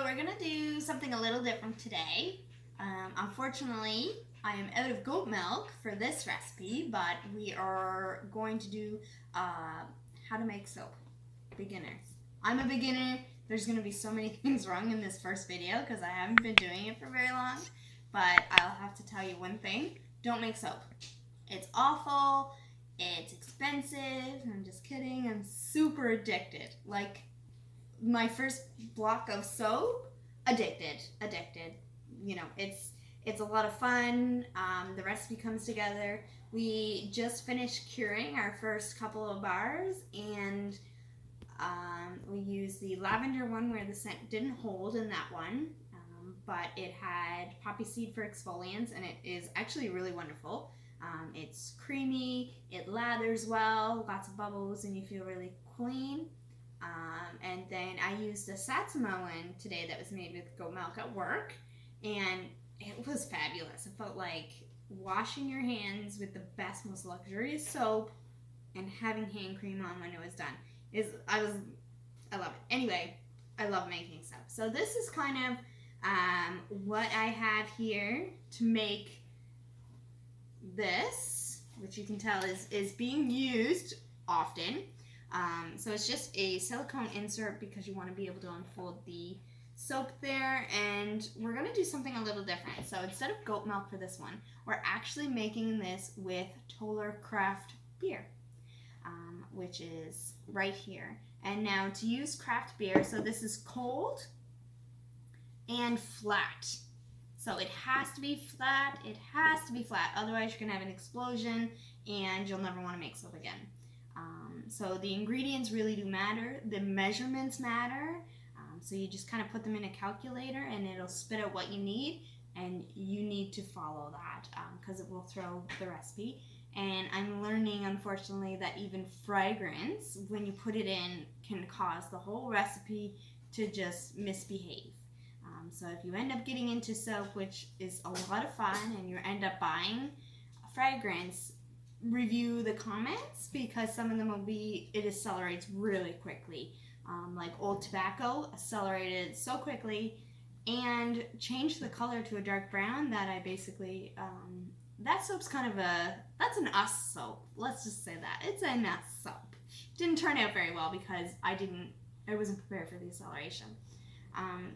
we're gonna do something a little different today. Unfortunately, I am out of goat milk for this recipe, but we are going to do how to make soap. Beginners. I'm a beginner. There's gonna be so many things wrong in this first video because I haven't been doing it for very long. But I'll have to tell you one thing: don't make soap. It's awful. It's expensive. I'm just kidding. I'm super addicted. Like, my first block of soap, addicted. You know, it's a lot of fun. The recipe comes together. We just finished curing our first couple of bars, and we used the lavender one where the scent didn't hold in that one, but it had poppy seed for exfoliants, and it is actually really wonderful. It's creamy, it lathers well, lots of bubbles, and you feel really clean. And then I used a Satsuma one today that was made with goat milk at work, and it was fabulous. It felt like washing your hands with the best, most luxurious soap and having hand cream on when it was done. I love it. Anyway, I love making soap. So this is kind of what I have here to make this, which you can tell is being used often. So it's just a silicone insert because you want to be able to unfold the soap there, and we're going to do something a little different. So instead of goat milk for this one, we're actually making this with Toller Craft beer, which is right here. And now to use craft beer, so this is cold and flat. So it has to be flat, otherwise you're going to have an explosion and you'll never want to make soap again. So the ingredients really do matter, the measurements matter, so you just kind of put them in a calculator and it'll spit out what you need, and you need to follow that because it will throw the recipe. And I'm learning, unfortunately, that even fragrance, when you put it in, can cause the whole recipe to just misbehave. So if you end up getting into soap, which is a lot of fun, and you end up buying a fragrance, review the comments because some of them will be, it accelerates really quickly. Like Old Tobacco accelerated so quickly and changed the color to a dark brown that I basically, that soap's kind of that's an us soap. Let's just say that. It's an us soap. Didn't turn out very well because I wasn't prepared for the acceleration.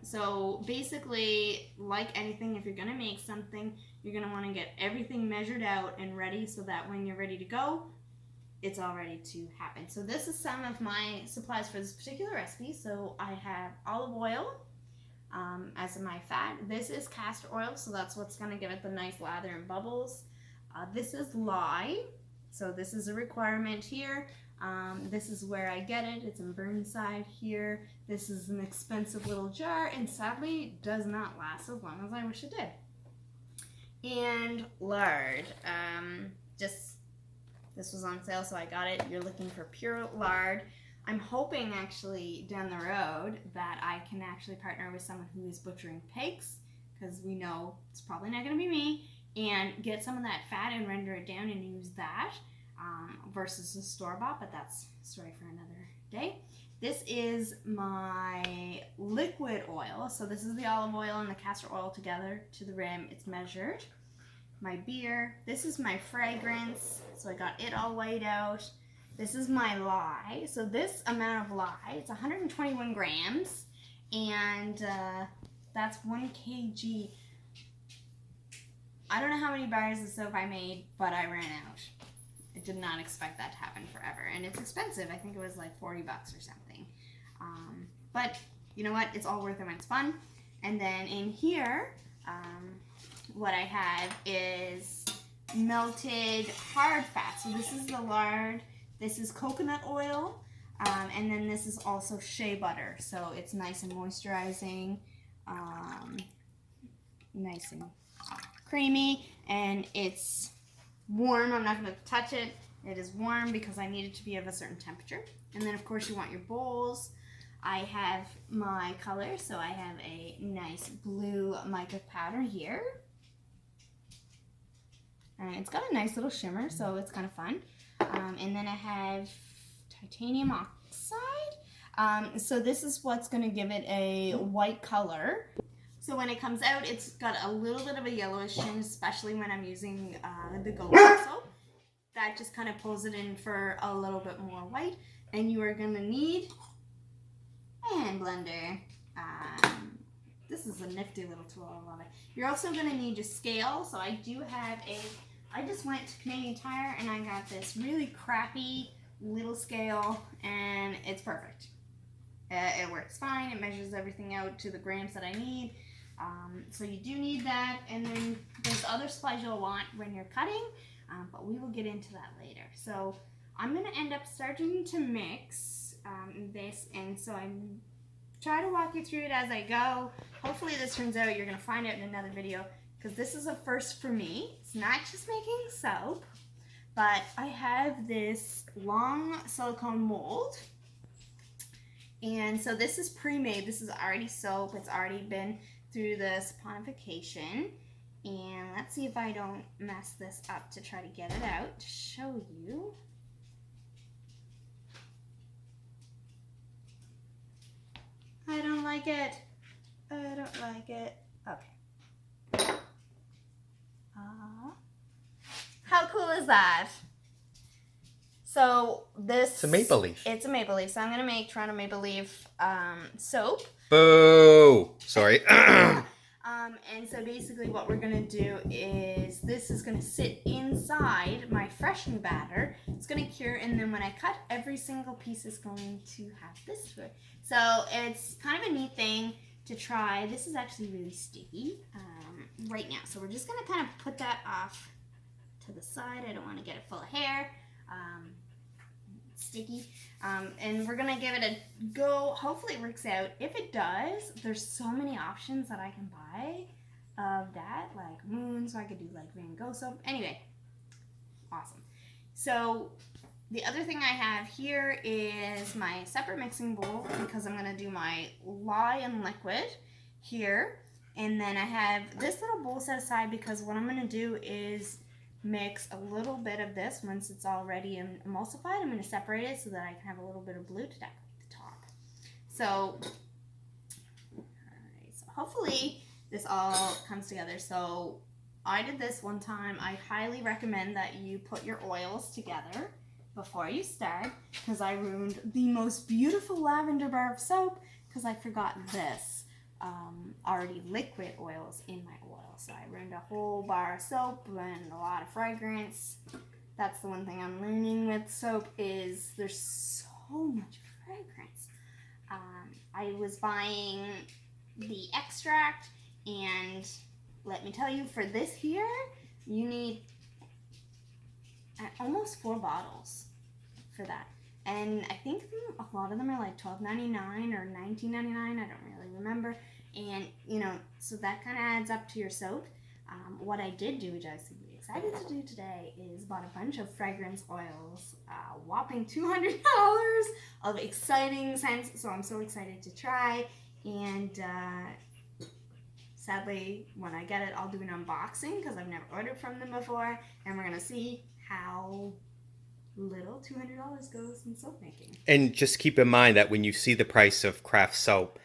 So basically, like anything, if you're going to make something, you're going to want to get everything measured out and ready so that when you're ready to go, it's all ready to happen. So this is some of my supplies for this particular recipe. So I have olive oil as my fat. This is castor oil, so that's what's going to give it the nice lather and bubbles. This is lye, so this is a requirement here. This is where I get it. It's in Burnside here. This is an expensive little jar, and sadly does not last as long as I wish it did. And lard. This was on sale, so I got it. You're looking for pure lard. I'm hoping actually down the road that I can actually partner with someone who is butchering pigs, because we know it's probably not going to be me, and get some of that fat and render it down and use that. Versus the store-bought, but that's a story for another day. This is my liquid oil. So this is the olive oil and the castor oil together to the rim. It's measured. My beer. This is my fragrance. So I got it all laid out. This is my lye. So this amount of lye, it's 121 grams, and that's 1 kg. I don't know how many bars of soap I made, but I ran out. I did not expect that to happen forever, and it's expensive. I think it was like $40 or something. But you know what? It's all worth it when it's fun. And then in here, what I have is melted hard fat. So this is the lard. This is coconut oil, and then this is also shea butter. So it's nice and moisturizing, nice and creamy, and it's warm. I'm not going to touch it. It is warm because I need it to be of a certain temperature. And then of course you want your bowls. I have my color, so I have a nice blue mica powder here. And it's got a nice little shimmer, so it's kind of fun. And then I have titanium oxide. So this is what's going to give it a white color. So when it comes out, it's got a little bit of a yellowish tinge, especially when I'm using the goat soap. That just kind of pulls it in for a little bit more white. And you are going to need a hand blender. This is a nifty little tool. I love it. You're also going to need your scale. So I do have I just went to Canadian Tire and I got this really crappy little scale, and it's perfect. It works fine. It measures everything out to the grams that I need. So you do need that, and then there's other supplies you'll want when you're cutting, but we will get into that later. So I'm going to end up starting to mix this, and so I'm try to walk you through it as I go. Hopefully this turns out. You're going to find out in another video, because this is a first for me. It's not just making soap, but I have this long silicone mold. And so this is pre-made. This is already soap. It's already been through the saponification. And let's see if I don't mess this up to try to get it out to show you. I don't like it. I don't like it. Okay. How cool is that? So this... It's a maple leaf. It's a maple leaf. So I'm going to make Toronto Maple Leaf soap. Boo! Sorry. And so basically what we're going to do is this is going to sit inside my freshening batter. It's going to cure, and then when I cut, every single piece is going to have this to it. So it's kind of a neat thing to try. This is actually really sticky right now. So we're just going to kind of put that off to the side. I don't want to get it full of hair. Sticky. And we're going to give it a go. Hopefully it works out. If it does, there's so many options that I can buy of that, like Moon, so I could do like Van Gogh soap. Anyway, awesome. So the other thing I have here is my separate mixing bowl, because I'm going to do my lye and liquid here. And then I have this little bowl set aside because what I'm going to do is mix a little bit of this. Once it's already emulsified, I'm going to separate it so that I can have a little bit of blue to decorate the top. So, alright, so hopefully this all comes together. So I did this one time. I highly recommend that you put your oils together before you start, because I ruined the most beautiful lavender bar of soap because I forgot this already liquid oils in my oil. So I ruined a whole bar of soap and a lot of fragrance. That's the one thing I'm learning with soap, is there's so much fragrance. I was buying the extract, and let me tell you, for this here, you need almost 4 bottles for that. And I think a lot of them are like $12.99 or $19.99. I don't really remember. And, you know, so that kind of adds up to your soap. What I did do, which I was really excited to do today, is bought a bunch of fragrance oils, whopping $200 of exciting scents. So I'm so excited to try. And sadly, when I get it, I'll do an unboxing because I've never ordered from them before. And we're going to see how little $200 goes in soap making. And just keep in mind that when you see the price of craft soap,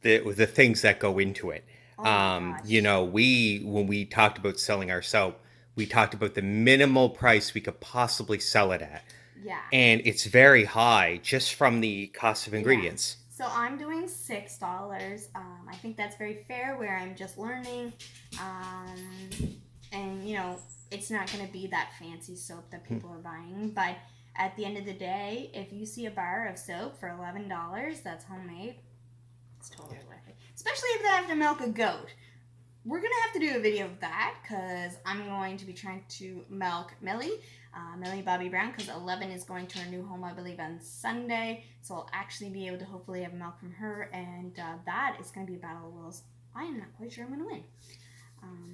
the things that go into it. You know, when we talked about selling our soap, we talked about the minimal price we could possibly sell it at. Yeah. And it's very high just from the cost of ingredients. Yeah. So I'm doing $6. I think that's very fair, where I'm just learning. And, you know, it's not going to be that fancy soap that people are buying. But at the end of the day, if you see a bar of soap for $11 that's homemade, it's totally worth it. Especially if they have to milk a goat. We're going to have to do a video of that, because I'm going to be trying to milk Millie Bobby Brown, because 11 is going to her new home, I believe, on Sunday. So I'll actually be able to hopefully have milk from her, and that is going to be a battle of wills. I am not quite sure I'm going to win.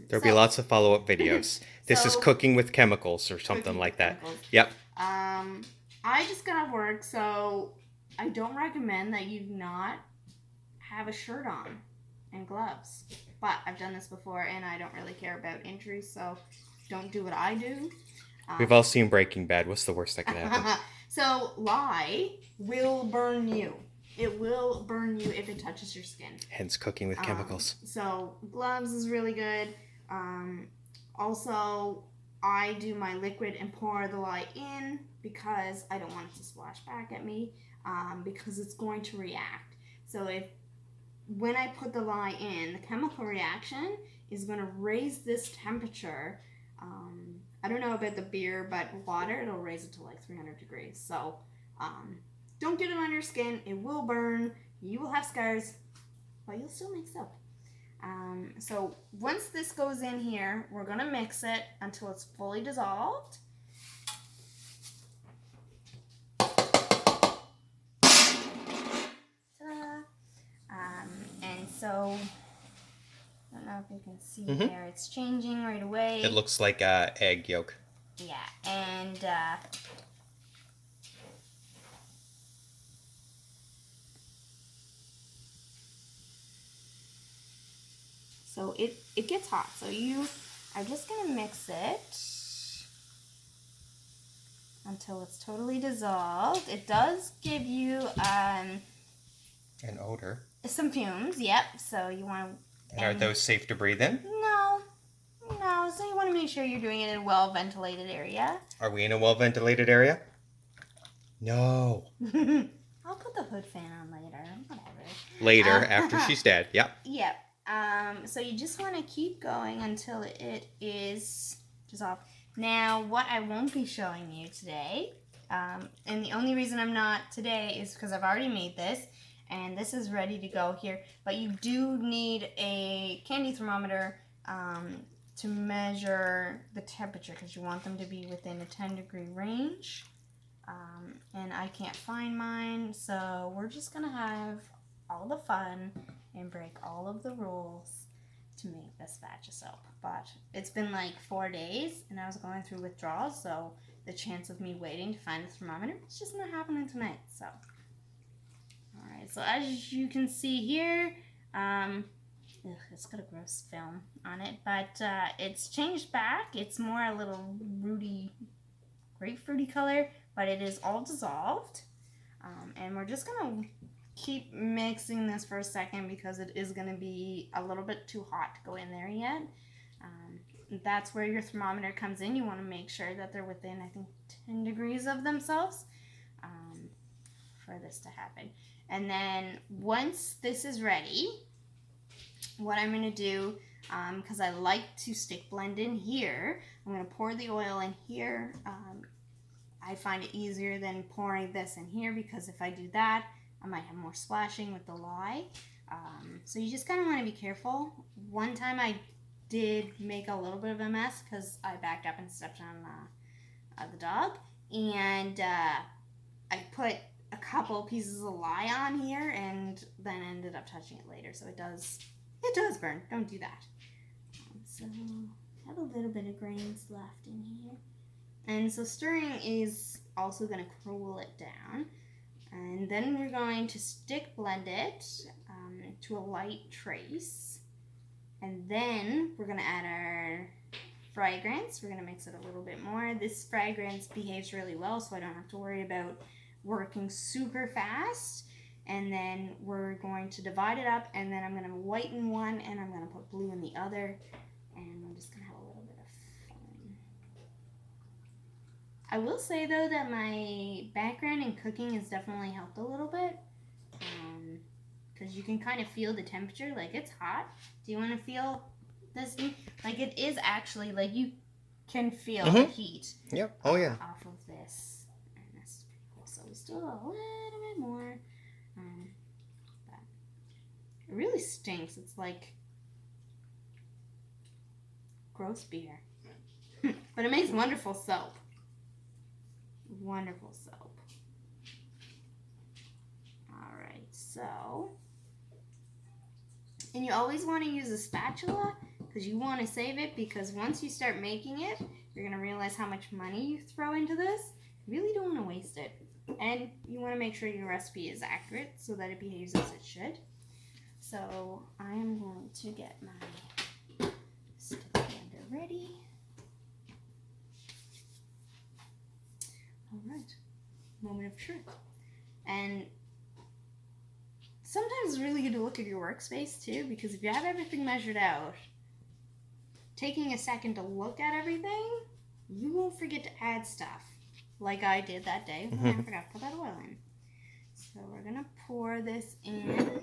There'll be lots of follow-up videos. This is cooking with chemicals or something like that. Chemicals. Yep. I just got off work, so I don't recommend that you not have a shirt on and gloves. But I've done this before, and I don't really care about injuries, so don't do what I do. We've all seen Breaking Bad. What's the worst that can happen? So lye will burn you. it will burn you if it touches your skin. Hence cooking with chemicals. So gloves is really good. Also, I do my liquid and pour the lye in because I don't want it to splash back at me because it's going to react. So when I put the lye in, the chemical reaction is going to raise this temperature. I don't know about the beer, but water, it'll raise it to like 300 degrees. So don't get it on your skin. It will burn. You will have scars, but you'll still make soap. So once this goes in here, we're going to mix it until it's fully dissolved. Ta-da! And so, I don't know if you can see there, it's changing right away. It looks like egg yolk. Yeah, and so it gets hot. So you are just going to mix it until it's totally dissolved. It does give you an odor. Some fumes, yep. So you want to... And are those safe to breathe in? No. So you want to make sure you're doing it in a well-ventilated area. Are we in a well-ventilated area? No. I'll put the hood fan on later. Whatever. Later, after she's dead. Yep. Yep. So you just want to keep going until it is dissolved. Now, what I won't be showing you today, and the only reason I'm not today is because I've already made this, and this is ready to go here. But you do need a candy thermometer to measure the temperature because you want them to be within a 10-degree range. And I can't find mine, so we're just going to have all the fun and break all of the rules to make this batch of soap. But it's been like 4 days, and I was going through withdrawals, so the chance of me waiting to find the thermometer is just not happening tonight. So, alright, so as you can see here, it's got a gross film on it, but it's changed back. It's more a little rooty, grapefruity color, but it is all dissolved. And we're just going to keep mixing this for a second because it is going to be a little bit too hot to go in there yet. That's where your thermometer comes in. You want to make sure that they're within, I think, 10 degrees of themselves for this to happen. And then once this is ready, what I'm going to do, because I like to stick blend in here, I'm going to pour the oil in here. I find it easier than pouring this in here because if I do that, I might have more splashing with the lye. So you just kind of want to be careful. One time I did make a little bit of a mess because I backed up and stepped on the dog. And I put a couple pieces of lye on here and then ended up touching it later. So it does burn. Don't do that. So I have a little bit of grains left in here. And so stirring is also going to cool it down. And then we're going to stick blend it to a light trace. And then we're going to add our fragrance. We're going to mix it a little bit more. This fragrance behaves really well, so I don't have to worry about working super fast. And then we're going to divide it up, and then I'm going to whiten one, and I'm going to put blue in the other. And I'm just going to have a little bit of fun. I will say, though, that my background in cooking has definitely helped a little bit. Because you can kind of feel the temperature. Like, it's hot. Do you want to feel this? Like, it is actually, like, you can feel the heat. Yep. Oh, yeah. Off of this. And that's pretty cool. So we still got a little bit more. But it really stinks. It's like gross beer. But it makes wonderful soap. Wonderful soap. Alright, so... And you always want to use a spatula because you want to save it because once you start making it, you're going to realize how much money you throw into this. You really don't want to waste it. And you want to make sure your recipe is accurate so that it behaves as it should. So I am going to get my stick blender ready. Alright, moment of truth. And sometimes it's really good to look at your workspace too, because if you have everything measured out, taking a second to look at everything, you won't forget to add stuff like I did that day when I forgot to put that oil in. So we're gonna pour this in.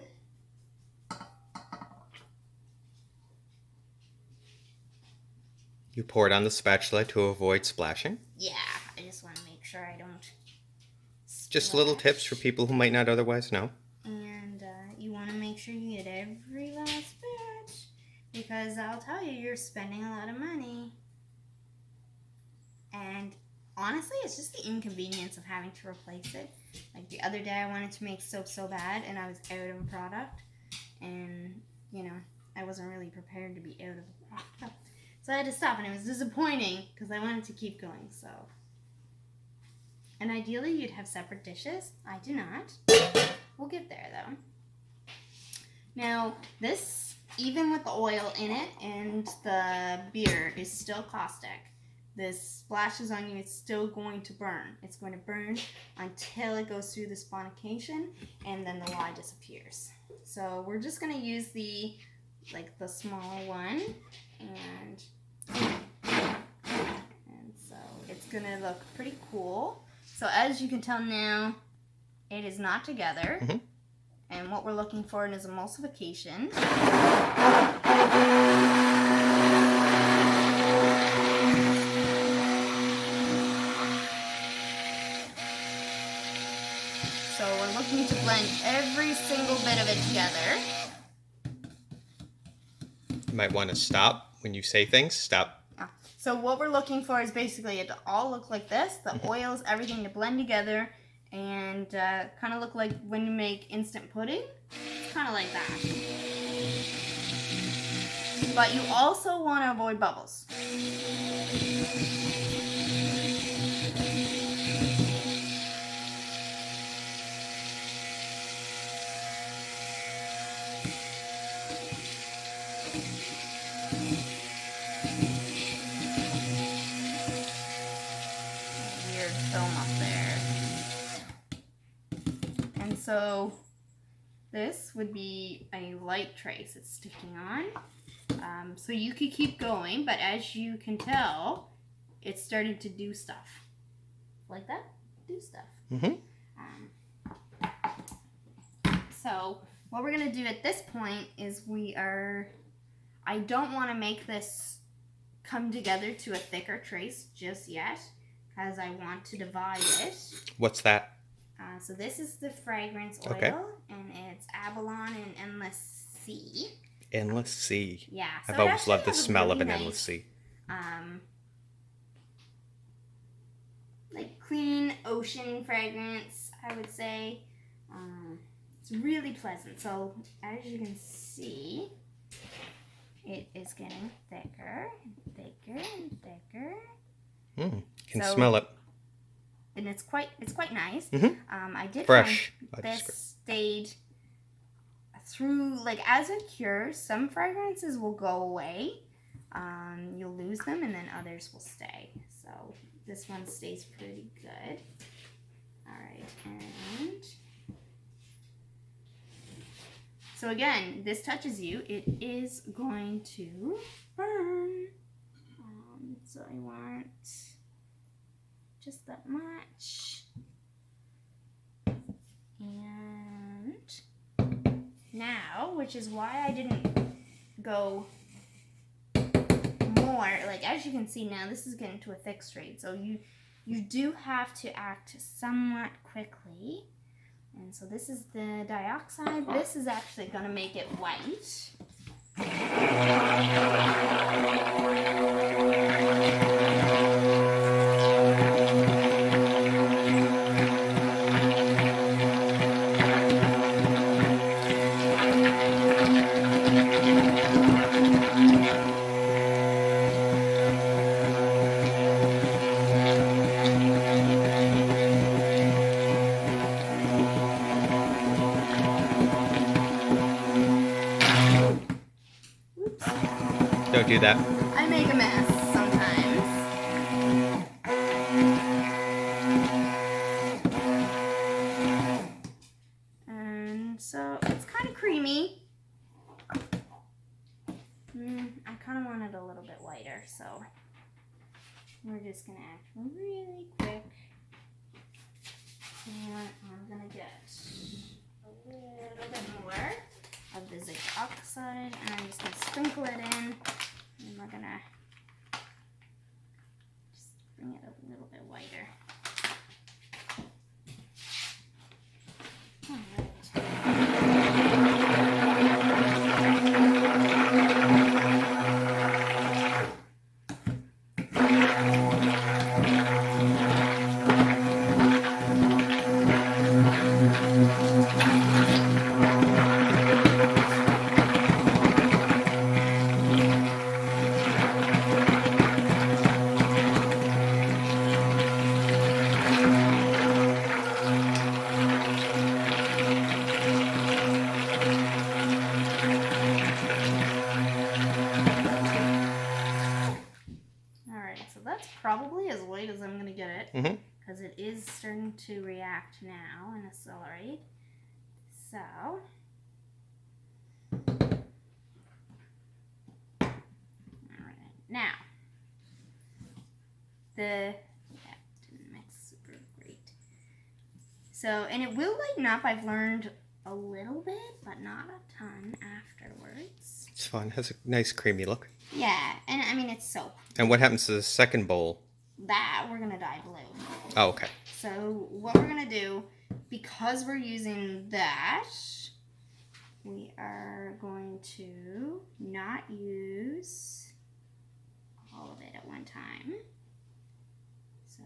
You pour it on the spatula to avoid splashing. Yeah, I just want to make sure I don't Just little tips for people who might not otherwise know. And you want to make sure you get every last bit, because I'll tell you, you're spending a lot of money. And honestly, it's just the inconvenience of having to replace it. Like the other day, I wanted to make soap so bad, and I was out of a product. And, you know, I wasn't really prepared to be out of the product. So I had to stop, and it was disappointing because I wanted to keep going, so. And ideally, you'd have separate dishes. I do not. We'll get there, though. Now, this, even with the oil in it and the beer, is still caustic. This splashes on you, it's still going to burn. It's going to burn until it goes through the sponication, and then the lye disappears. So we're just going to use the small one, and so it's going to look pretty cool. So as you can tell now, it is not together. And what we're looking for is emulsification. So we're looking to blend every single bit of it together. You might want to stop when you say things. Stop. So what we're looking for is basically it to all look like this. The oils, everything to blend together and kind of look like when you make instant pudding. It's kind of like that. But you also want to avoid bubbles. So this would be a light trace it's sticking on. So you could keep going, but as you can tell, it's starting to do stuff. Like that? Do stuff. So what we're going to do at this point is I don't want to make this come together to a thicker trace just yet, because I want to divide it. What's that? So this is the fragrance oil, and it's Abalone and Endless Sea. Endless Sea. Yeah. So I've always loved the smell of an Endless Sea. Like clean ocean fragrance, I would say. It's really pleasant. So as you can see, it is getting thicker and thicker and thicker. Can smell it. And it's quite nice. I did fresh. Find this stayed through, like, as it cures, some fragrances will go away. You'll lose them, and then others will stay. So this one stays pretty good. All right, and so again, this touches you, it is going to burn. So I want just that much. And now, which is why I didn't go more, like as you can see now, this is getting to a thick straight. So you do have to act somewhat quickly. And so this is the dioxide. This is actually going to make it white. Don't do that. I make a mess sometimes. And so it's me. I kind of want it a little bit whiter, so we're just going to act really quick. And I'm going to get a little bit more of the zinc oxide, and I'm just going to sprinkle it in, and we're going to just bring it a little bit whiter. All right. That's probably as white as I'm going to get it, because it is starting to react now and accelerate. So, alright, now, didn't mix super great. So, and it will lighten up. I've learned a little bit, but not a ton afterwards. It's fun. It has a nice creamy look. Yeah, and I mean, it's soap. And what happens to the second bowl? That we're going to dye blue. Oh, okay. So what we're going to do, because we're using that, we are going to not use all of it at one time. So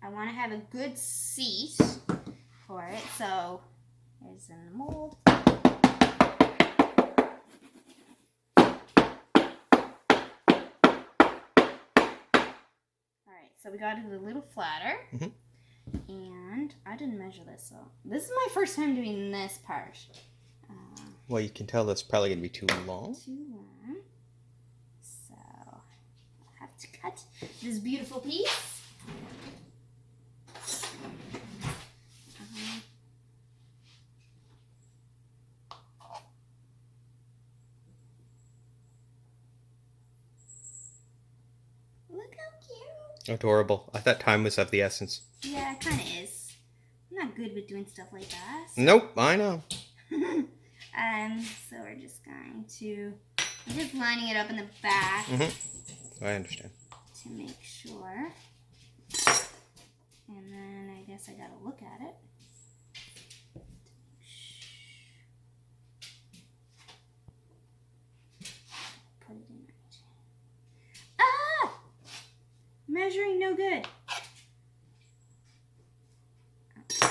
I want to have a good seat for it. So there's in the mold. So we got it a little flatter, and I didn't measure this, so this is my first time doing this part. Well, you can tell that's probably going to be too long. So I'll have to cut this beautiful piece. Look how cute. Adorable. I thought time was of the essence. Yeah, it kind of is. I'm not good with doing stuff like that. So. Nope, I know. So we're just going to, I'm just lining it up in the back. I understand. To make sure. And then I guess I gotta look at it. Put it in right. Ah! Measuring no good. Okay.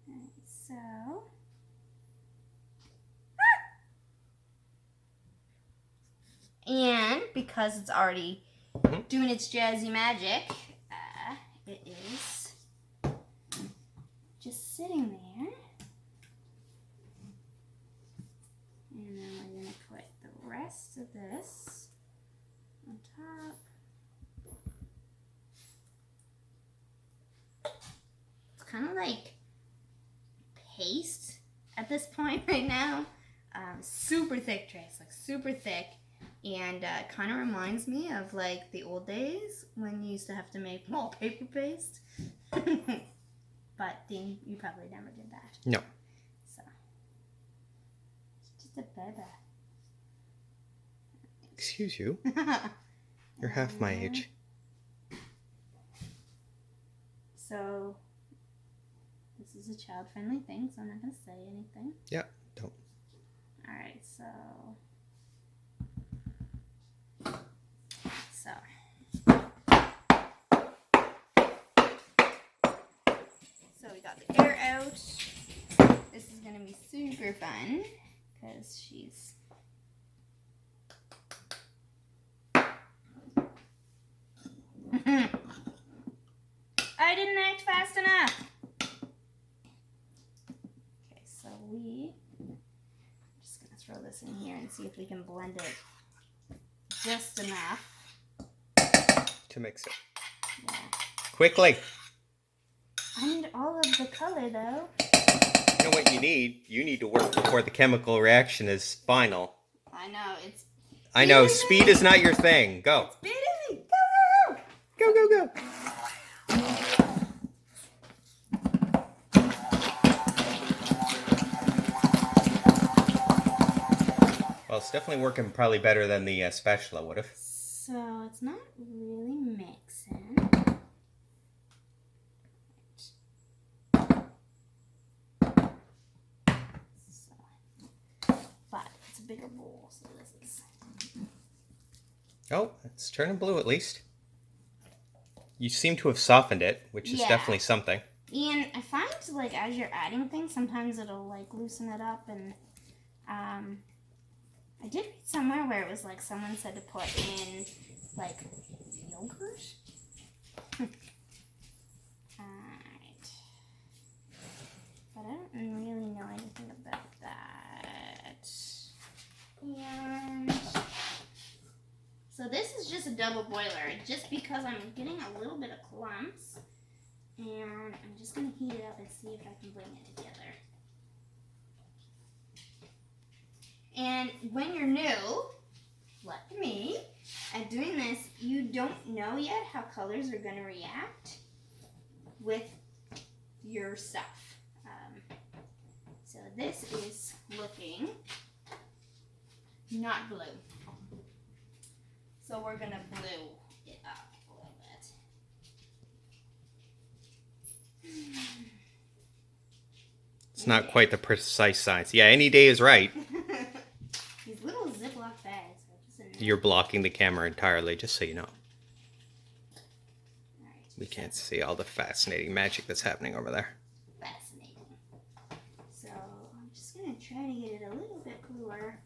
Alright, so. And because it's already doing its jazzy magic, it is just sitting there. And then we're going to put the rest of this on top. It's kind of like paste at this point right now. Super thick trace, like super thick. And kind of reminds me of like the old days when you used to have to make wallpaper paste. But Dean, you probably never did that. No. So, it's just a baby. Excuse you. You're half my age. So, this is a child-friendly thing, so I'm not going to say anything. Yeah, don't. Alright, so we got the air out. This is going to be super fun because she's I didn't act fast enough. Okay, so I'm just going to throw this in here and see if we can blend it just enough to mix it. Yeah. Quickly. I need all of the color though. You know what you need? You need to work before the chemical reaction is final. I know, it's... I know, speed is not your thing. Go. It's beating me! Go, go, Go, go, go. Well, it's definitely working probably better than the spatula would have. So, it's not really mixing. But it's a bigger bowl, so this is... Oh, it's turning blue at least. You seem to have softened it, which is definitely something. And I find, like, as you're adding things, sometimes it'll, like, loosen it up. And I did read somewhere where it was, like, someone said to put in, like, yogurt. Alright. But I don't really know anything about that. And... so this is just a double boiler, just because I'm getting a little bit of clumps. And I'm just going to heat it up and see if I can bring it together. And when you're new, like me, at doing this, you don't know yet how colors are going to react with your stuff. So this is looking not blue. So we're going to blue it up a little bit. It's not quite the precise science. Yeah, any day is right. These little Ziploc bags are just in there. You're blocking the camera entirely, just so you know. All right, We can't see all the fascinating magic that's happening over there. fascinating. So I'm just going to try to get it a little bit bluer.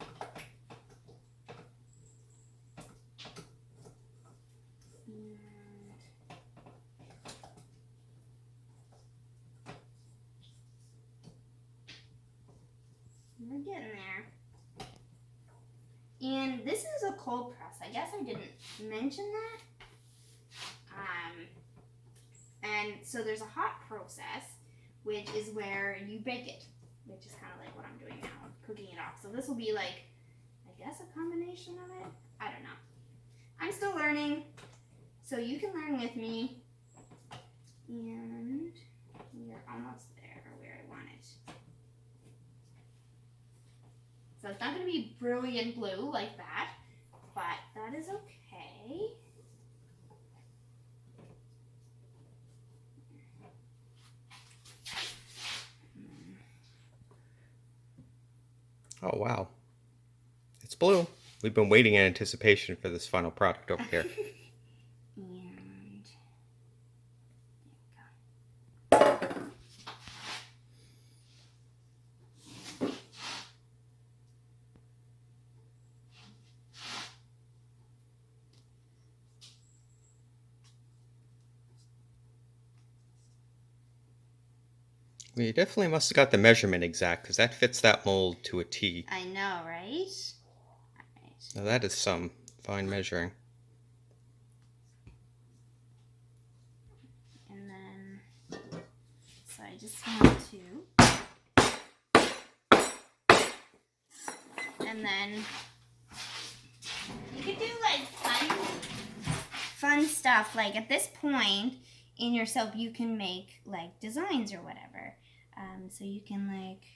We're getting there. And this is a cold press. I guess I didn't mention that. And so there's a hot process, which is where you bake it, which is kind of like what I'm doing now, cooking it off. So this will be like, I guess, a combination of it. I don't know. I'm still learning, so you can learn with me. And we're almost there where I want it. So it's not going to be brilliant blue like that, but that is okay. Oh, wow. It's blue. We've been waiting in anticipation for this final product over here. And We definitely must have got the measurement exact, because that fits that mold to a T. I know, right? All right. Now that is some fine measuring. And then, so I just want to, and then you could do like fun stuff. Like at this point in your soap, you can make like designs or whatever. So you can like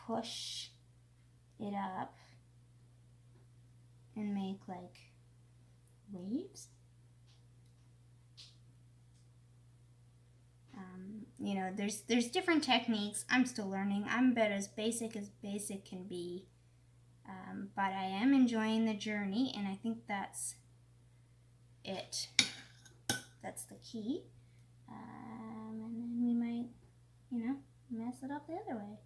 push it up and make like waves. You know, there's different techniques. I'm still learning. I'm about as basic can be. But I am enjoying the journey, and I think that's it. That's the key. And then we might, you know, mess it up the other way.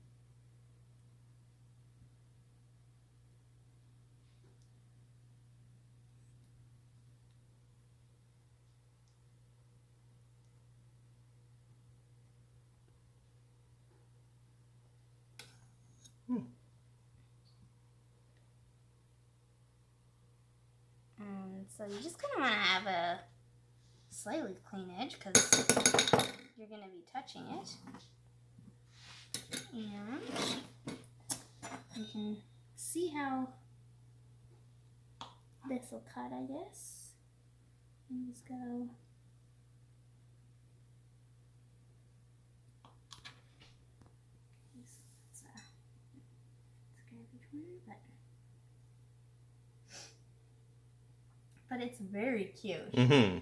So you just kind of want to have a slightly clean edge because be touching it. And you can see how this will cut, I guess. And just go. It's garbage corner, but it's very cute. Mm-hmm.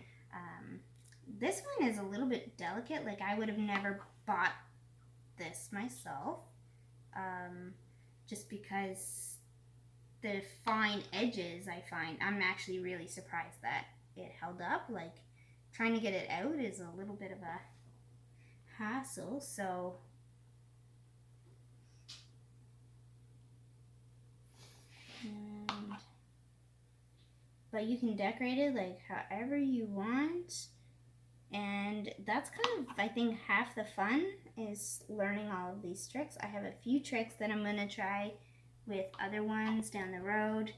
This one is a little bit delicate. Like, I would have never bought this myself, just because the fine edges, I'm actually really surprised that it held up. Like, trying to get it out is a little bit of a hassle, so but you can decorate it like however you want. And that's kind of, I think, half the fun is learning all of these tricks. I have a few tricks that I'm going to try with other ones down the road.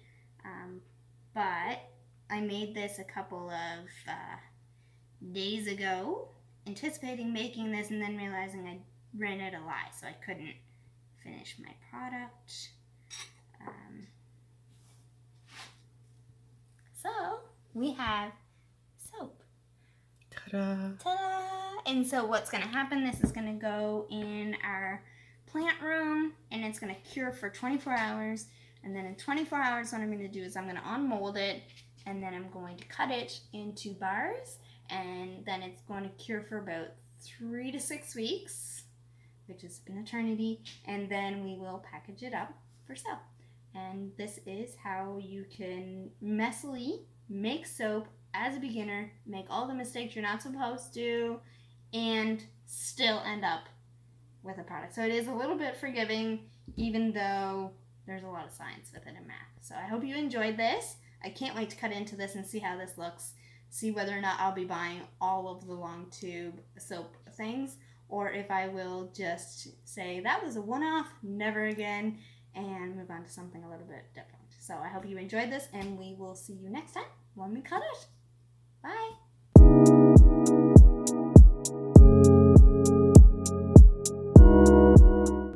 But I made this a couple of days ago, anticipating making this and then realizing I ran out of lye, so I couldn't finish my product. So we have soap. Ta-da! Ta-da! And so what's going to happen, this is going to go in our plant room, and it's going to cure for 24 hours. And then in 24 hours, what I'm going to do is I'm going to unmold it, and then I'm going to cut it into bars, and then it's going to cure for about 3 to 6 weeks, which is an eternity, and then we will package it up for sale. And this is how you can messily make soap as a beginner, make all the mistakes you're not supposed to, and still end up with a product. So it is a little bit forgiving, even though there's a lot of science with it in math. So I hope you enjoyed this. I can't wait to cut into this and see how this looks, see whether or not I'll be buying all of the long tube soap things, or if I will just say that was a one-off, never again, and move on to something a little bit different. So I hope you enjoyed this, and we will see you next time when we cut it. Bye!